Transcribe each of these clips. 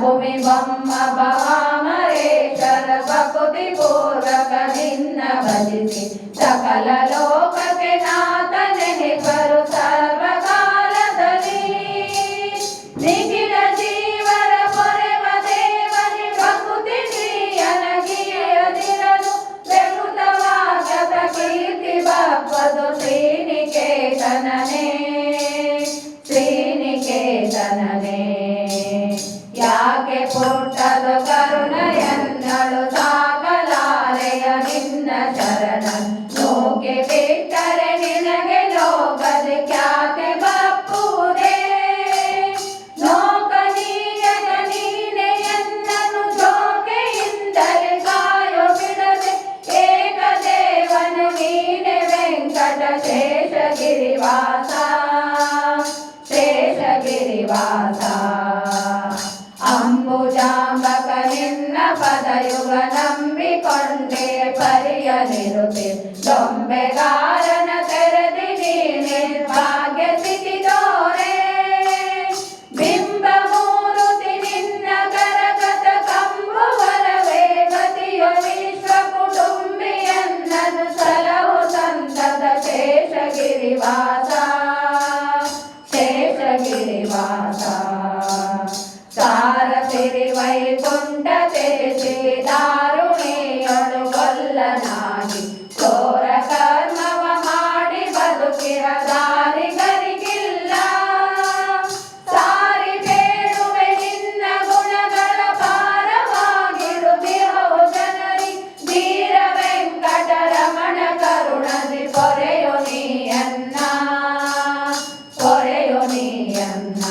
ಭೂಮಿ ಬೊಮ್ಮ ಭವಾಮರೇಶ್ವರ ಭಕ್ತಿ ಪೂರ್ವಕ ನಿನ್ನ ಭಜಿಸಿ ಸಕಲ ಲೋಕಕ್ಕೆ ನಾಥನೆನಿಪರು ಸರ್ವಕಾಲದಲ್ಲಿ ನಿಖಿಲ ಜೀವರ ಪೊರೆವ ದೇವನಿ ಭಕ್ತಿ ಶ್ರೀಯನಗಿಯದಿರಲು ಬೆಗುತವಾಗದ ಕೀರ್ತಿ ಬಪ್ಪದು ಶ್ರೀನಿಕೇತನನೇ ಶ್ರೀನಿಕೇತನನೇ ಯಾಕೆ ಪುಟ್ಟದ ಕರುಣೆಯನ್ನಳು ಸಾಕಲಾರೆಯ ನಿನ್ನ ಶರಣ ಲೋಕೆ ಬಿಟ್ಟರೆ ನಿನಗೆ ಲೋಕದ ಖ್ಯಾತಿ ಬಪ್ಪುವುದೇ ಲೋಕನೀಯದ ನೀನೆ ಎನ್ನನು ಜೋಕೆಯಿಂದಲೇ ಕಾಯೋ ಬಿಡದೆ ಏಕದೇವನ ನೀನೆ ವೆಂಕಟ ಶೇಷಗಿರಿವಾಸ ಶೇಷಗಿರಿವಾಸ ಅಂಬುಜಾಂಬಕ ನಿನ್ನ ಪದಯುಗ ನಂಬಿಕೊಂಡೆ ಪರಿಯಲಿರುವೆ ದೊಂಬೆಗಾರನ ತೆರೆದಿ ನೀನೆ ಭಾಗ್ಯ ಸಿಕ್ಕಿದೋರೆ ಬಿಂಬ ಮೂರುತಿ ನಿನ್ನ ಕರಗತ ಕಂಬುವರವೇ ಗತಿಯು ವಿಶ್ವ ಕುಟುಂಬಿಯನ್ನನು ಸಲಹು ಸಂತದ ಶೇಷಗಿರಿವಾಸ ಶೇಷಗಿರಿವಾಸ ಸಾರಸಿರಿ ವೈಕುಂಠ ತೆರೆಸಿ ದಾರುಣಿಯಳು ಕೊಲ್ಲನಾಗಿ ಚೋರ ಕರ್ಮವ ಮಾಡಿ ಬದುಕಿರ ದಾರಿಗರಿಗಿಲ್ಲ ಸಾರಿ ಬೇಡುವೆ ನಿನ್ನ ಗುಣಗಳ ಪಾರವಾಗಿರುತ್ತಿಹವು ಜನರಿ ಧೀರ ವೆಂಕಟರಮಣ ಕರುಣದಿ ಪೊರೆಯು ನೀಯನ್ನ ಪೊರೆಯು ನೀಯನ್ನ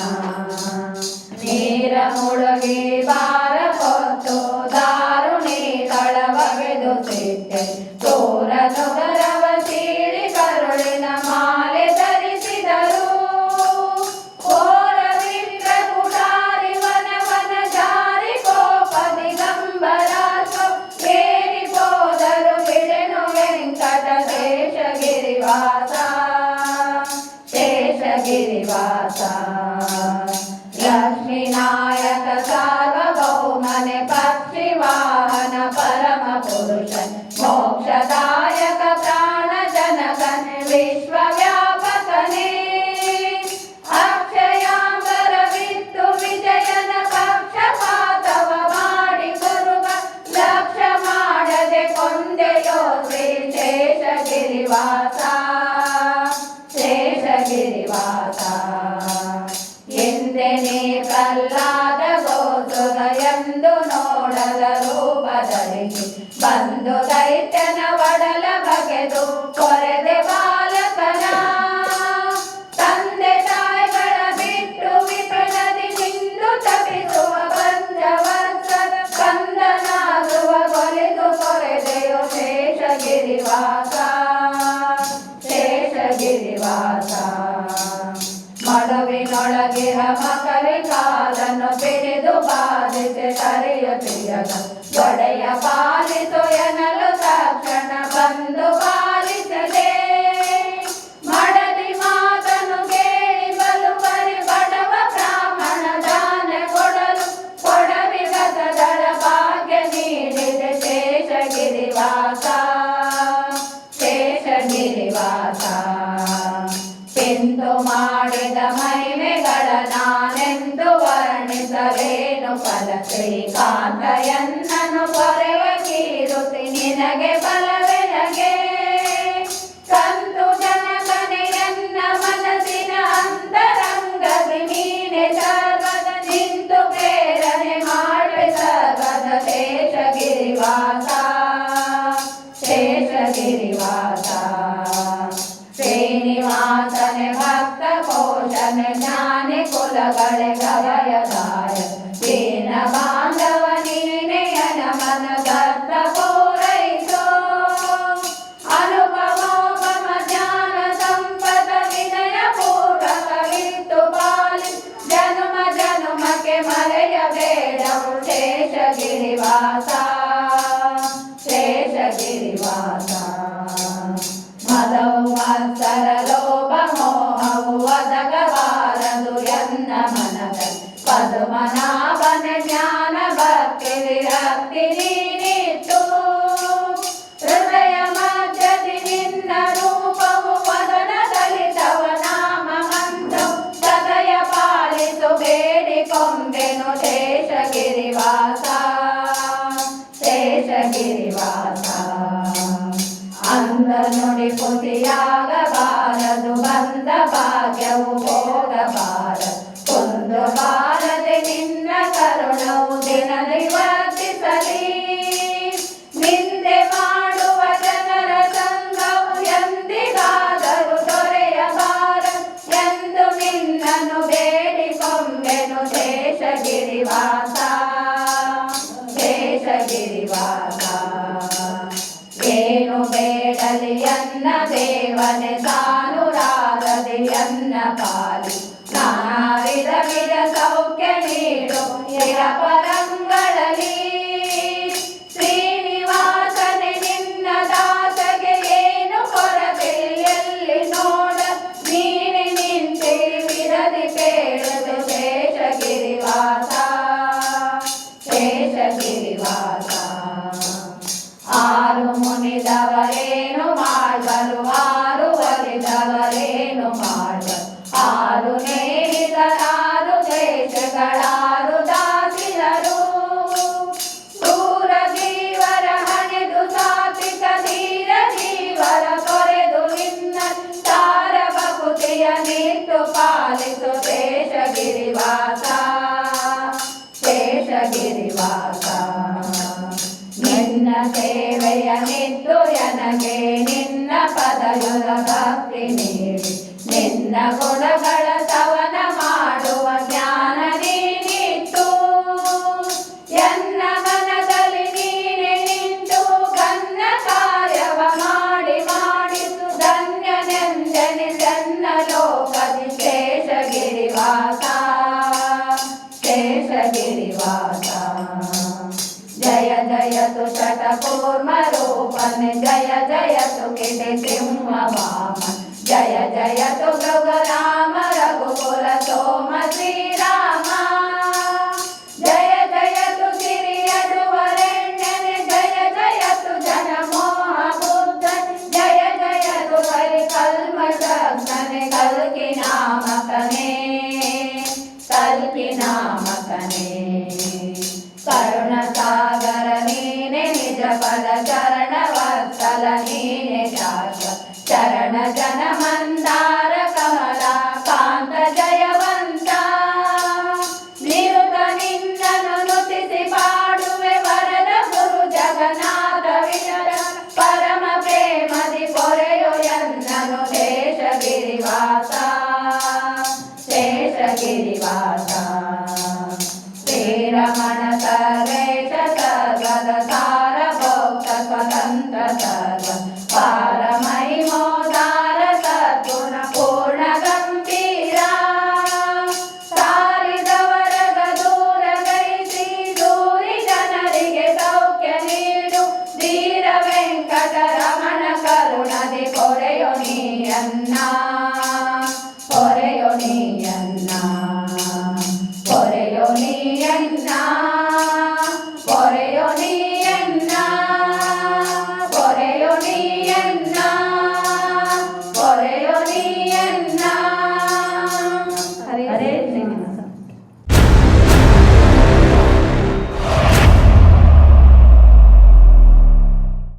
ನೀರ ಮುಳುಗಿ ಬಾರ ಹೊತ್ತು ದಾರುಣಿ ತಳಬಗೆದು ಸಿಟ್ಟೆ ಚೋರ ನೊಗರವ ಸೀಳಿ ಕರುಳಿನ ಮಾಲೆ ಧರಿಸಿದರು ಕೋರ ವಿಪ್ರ ಕುಟಾರಿ ವನವನ ಜಾರಿ ಕೋಪ ದಿಗಂಬರಾಶ್ವ ಏರಿ ಹೋದರು ಬಿಡೆನು ವೆಂಕಟ ಶೇಷಗಿರಿವಾಸ ಶೇಷಗಿರಿವಾಸ ಲಕ್ಷ್ಮೀನಾಯಕ ಸಾರ್ವಭೌಮನೆ ಪಕ್ಷಿ ವಾಹನ ಪರಮ ಪುರುಷ ಮೋಕ್ಷದಾಯಕ ಪ್ರಾಣ ಜನಕನೆ ವಿಶ್ವವ್ಯಾಪಕನೇ ಅಕ್ಷಯಾಂಬರವಿತ್ತು ವಿಜಯನ ಪಕ್ಷಪಾತವ ಮಾಡಿ ಗುರುಗ ಲಕ್ಷ್ಯ ಮಾಡದೆ ಕೊಂದೆಯೋ ಶ್ರೀ ಶೇಷಗಿರಿವಾಸ ಶೇಷಗಿರಿವಾಸ ಎಂದೆನೇ ಪ್ರಹ್ಲಾದ ಗೋಸುರ ಎಂದು ನೋಡದ ರೂಪದಲ್ಲಿ ಬಂದು ದೈತ್ಯನ ಒಡಲ ಬಗೆದು ಕೊರೆದೆ ಬಾಲಕನ ತಂದೆ ತಾಯಿಗಳ ಬಿಟ್ಟು ವಿಪ್ರನದಿ ನಿಂದು ತಪಿಸುವ ಪಂಚವರ್ಷದ ಕಂದನಾಗುವ ಕೊಲೆದು ಕೊರೆದೆಯೋ ಶೇಷಗಿರಿವಾಸ ಶೇಷಗಿರಿವಾಸ ಮಡುವಿನೊಳಗಿರ ಮಕರಿ ಕಾಲನ್ನು ಬಿರಿದು ಬಾಧಿಸಿ ಸರಿಯುತ್ತಿಯದ ಒಡೆಯ ಪಾಲಿಸು ಎನ್ನಲು ತಕ್ಷಣ ಬಂದು ಪಾಲಿಸದೆ ಮಡದಿ ಮಾತನು ಕೇಳಿ ಬಲು ಬರಿ ಬಡವ ಬ್ರಾಹ್ಮಣ ದಾನ ಕೊಡಲು ಕೊಡವಿಗದಳ ಭಾಗ್ಯ ನೀಡಿದೆ ಶೇಷಗಿರಿವಾಸ ಶೇಷಗಿರಿವಾಸ ಎಂದು ಮಾಡಿದ ಮಹಿಮೆಗಳ ನಾನೆಂದು ವರ್ಣಿಸಲೇನು ಫಲ ಶ್ರೀಕಾಂತ ಎನ್ನನು ಪೊರೆವ ಕೀರುತಿ ನಿನಗೆ ಬಲವೆನಗೆ ಸಂತು ಜನಕನೆ ಎನ್ನ ಮನಸ್ಸಿನ ಅಂತರಂಗದಿ ನೀನೆ ಸರ್ವದ ನಿಂತು ಪ್ರೇರಣೆ ಮಾಡುವೆ ಸರ್ವದ ಶೇಷಗಿರಿವಾಸ ಶೇಷಗಿರಿವಾಸ ಶ್ರೀನಿವಾಸನೆ ಭಕ್ತ ಕೋಶನೆ ಜ್ಞಾನಿ ಕುಲಗಳೆ ಗವಯದಾಯ ದೀನ ಬಾಂಧವ ನೀನೆಯನ ಮನ ದತ್ತ ಪೂರೈಸೋ ಅನುಪಮೋಪಮ ಜ್ಞಾನ ಸಂಪದ ವಿನಯ ಪೂರ್ವಕವಿತ್ತು ಪಾಲಿ ಜನುಮ ಜನುಮಕ್ಕೆ ಮರೆಯಬೇಡವು ಶೇಷಗಿರಿವಾಸ ಶೇಷಗಿರಿವಾಸ ಮದವು ಮತ್ಸರ ಲೋಭ ಮೋಹವು ಒದಗಬಾರದು ಎನ್ನ ಮನದ ಪದ್ಮನಾಭನ ಜ್ಞಾನ ಕಾಲವು ಹೋಗಬಾರದು ಒಂದು ಬಾರದೆ ನಿನ್ನ ಕರುಣವು ದಿನದಿ ವರ್ತಿಸಲಿ ನಿಂದೆ ಮಾಡುವ ಜನರ ಸಂಘವು ಎಂದಿಗಾದರೂ ದೊರೆಯಬಾರದು ಎಂದು ನಿನ್ನನ್ನು ಬೇಡಿಕೊಂಬೆನು ಶೇಷಗಿರಿವಾಸ ಶೇಷಗಿರಿವಾಸ ಏನು ಬೇಡಲಿ ಅನ್ನ ದೇವನೆ ಸಾನುರಾಗದೆ ಅನ್ನ ಪಾಲಿ ನಾನಾ ವಿಧ ವಿಧ ಸೌಖ್ಯ ನೀಡು ಪರಂಗಳಲ್ಲಿ ಶ್ರೀನಿವಾಸನೆ ನಿನ್ನ ದಾಸಗೆ ಏನು ಕೊರತೆ ಎಲ್ಲಿ ನೋಡ ನೀನೆ ನಿಂತಿರಿ ವಿರದಿ ಕೇಳದು ಶೇಷಗಿರಿವಾಸ ಶೇಷಗಿರಿವಾಸ ಆರು ಮುನಿದವರೇನು ಮಾಡುವರು ಆರು ಒಲಿದವರೇನು ಮಾಡುವರು ಆರು ನೇರಿದರಾರು ದೇಶಗಳಾರು ದಾಸಿದರು ಕ್ರೂರ ಜೀವರ ಹಣೆದು ಸಾತ್ವಿಕ ಧೀರ ಜೀವರ ತೊರೆದು ನಿನ್ನ ತಾರ ಭಕುತಿಯ ನಿಟ್ಟು ಪಾಲಿಸು ಶೇಷಗಿರಿವಾಸ ಶೇಷಗಿರಿವಾಸ ನಿನ್ನ ಸೇವೆಯ ನಿದ್ದು ನನಗೆ ನಿನ್ನ ಪದಯುಗ ಭಕ್ತಿ ನೀಡಿ ನಿನ್ನ ಗುಣಗಳ ಸವನ ಮಾಡುವ ಜ್ಞಾನ ನೀನಿಟ್ಟು ಎನ್ನ ಮನದಲ್ಲಿ ನೀನೆ ನಿಂತು ಘನ್ನ ಕಾರ್ಯವ ಮಾಡಿ ಮಾಡಿಸು ಧನ್ಯನೆಂದೆನಿಸೆನ್ನ ಲೋಕದಿ ಶೇಷಗಿರಿವಾಸ ಶೇಷಗಿರಿವಾಸ ಜಯ ಜಯತು ಶತಕೂರ್ಮ ರೂಪನೆ ಜಯ ಜಯತು ಕಿಟಿ ಸಿಂಹ ವಾಮನ ಜಯ ಜಯತು ಮೃಗರಾಮ ರಘುಕುಲ ಸೋಮ ಶ್ರೀರಾಮ ಜಯ ಜಯತು ಸಿರಿಯಡುವರೆಣ್ಯನೆ ಜಯ ಜಯತು ಜನಮೋಹ ಬುದ್ಧ ಜಯ ಜಯತು ಕಲ್ಮಷಗ್ನನೆ ಕಲ್ಕಿ ನಾಮಕನೇ ಕಲ್ಕಿ ನಾಮಕನೇ ಕರುಣ ಸಾಗರ ನೀನೆ ನಿಜ ಪದ ಚರಣ ವತ್ಸಲ ನೀನೆ ಶಾಶ್ವತ ಚರಣ ಜನ ಮಂದಾರ ಕಮಲ ಕಾಂತ ಜಯವಂತ ನಿರುತ ನಿನ್ನನು ನುತಿಸಿ ಪಾಡುವೆ ವರದ ಗುರು ಜಗನ್ನಾಥ ವಿಠಲ ಪರಮ ಪ್ರೇಮದಿ ಪೊರೆಯು ಎನ್ನನು ಶೇಷಗಿರಿವಾಸ ಶೇಷಗಿರಿವಾಸ ಶ್ರೀರಮಣ ಸರ್ವೇಶ ಸರ್ವದ ಸಾರ ಭೋಕ್ತ ಸ್ವತಂತ್ರ ಸರ್ವ ಪಾರಮಹಿಮೋದಾರ ಸದ್ಗುಣ ಪೂರ್ಣ ಗಂಭೀರ ಸಾರಿದವರಗ ದೂರ ಗೈಸಿ ದೂರಿ ಜನರಿಗೆ ಸೌಖ್ಯ ನೀಡು ಧೀರ ವೆಂಕಟರಮಣ ಕರುಣದಿ ಪೊರೆಯು ನೀ ಅನ್ನ